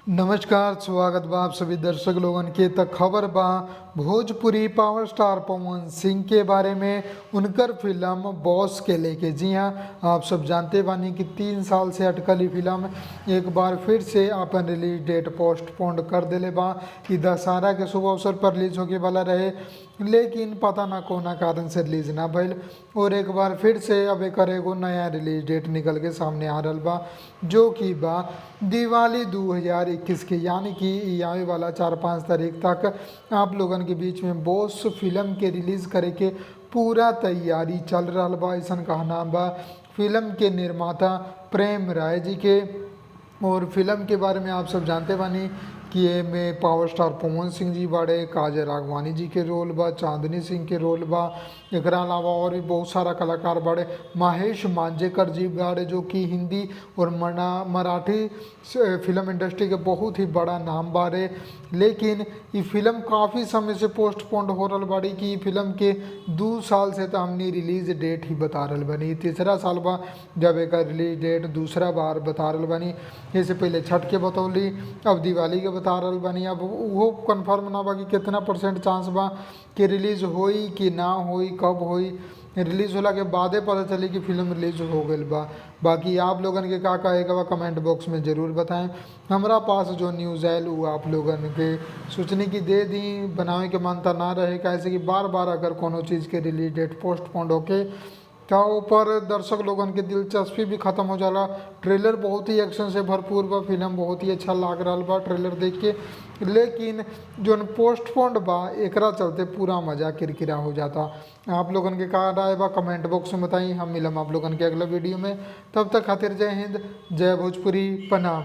नमस्कार, स्वागत बा आप सभी दर्शक लोगन के। त खबर बा भोजपुरी पावर स्टार पवन सिंह के बारे में, उनकर फिल्म बॉस के लेके। जी हाँ, आप सब जानते बानी कि 3 साल से अटकली फिल्म एक बार फिर से अपन रिलीज डेट पोस्टपोन्ड कर देले बा कि दशहरा के शुभ अवसर पर रिलीज होके वाला रहे, लेकिन पता ना कोना कारण से रिलीज ना भइल। और एक बार फिर से अब एक एगो नया रिलीज डेट निकल के सामने आ रहल बा, जो कि बा दिवाली 2021 के, यानी कि ई आवे वाला 4-5 तारीख तक आप लोगन के बीच में बॉस फिल्म के रिलीज़ करे के पूरा तैयारी चल रहा बा। ऐसा कहना बा फिल्म के निर्माता प्रेम राय जी के। और फिल्म के बारे में आप सब जानते बानी कि ये में पावर स्टार पवन सिंह जी बाड़े, काजल राघवानी जी के रोल बा, चांदनी सिंह के रोल बा, एकरा अलावा और भी बहुत सारा कलाकार बाड़े। महेश मांजरेकर जी बाड़े, जो कि हिंदी और मराठी फिल्म इंडस्ट्री के बहुत ही बड़ा नाम बाड़े। लेकिन ये फिल्म काफ़ी समय से पोस्टपोन्ड हो रहा बाड़ी कि ई फिल्म के 2 साल से तो हमने रिलीज डेट ही बता रहा बनी। तीसरा साल बा जब एक रिलीज डेट दूसरा बार बता रहा बनी। इससे पहले छठ के बतौली, अब दिवाली के बता रहा बनी। अब वो कन्फर्म ना बा कि कितना % चांस बा कि रिलीज़ होई कि ना होई, कब होई। रिलीज़ होला के बादे पता चली कि फिल्म रिलीज हो गई बा। बाकी आप लोगन के का कहेगा बा कमेंट बॉक्स में ज़रूर बताएं। हमरा पास जो न्यूज़ आयल वो आप लोगन के सोचने की दे दी, बनावे के मानता ना रहे। कैसे कि बार बार अगर कोनो चीज़ के रिलीज डेट पोस्टपोन्ड होके तो ऊपर दर्शक लोगन के दिलचस्पी भी खत्म हो जाला। ट्रेलर बहुत ही एक्शन से भरपूर बा, फिल्म बहुत ही अच्छा लाग रहा बा ट्रेलर देख के। लेकिन जो पोस्टपोन्ड बा एकरा चलते पूरा मजा किरकिरा हो जाता। आप लोगन के का राय बा कमेंट बॉक्स में बताई। हम मिलम आप लोगन के अगला वीडियो में। तब तक खातिर जय हिंद, जय भोजपुरी, प्रणाम।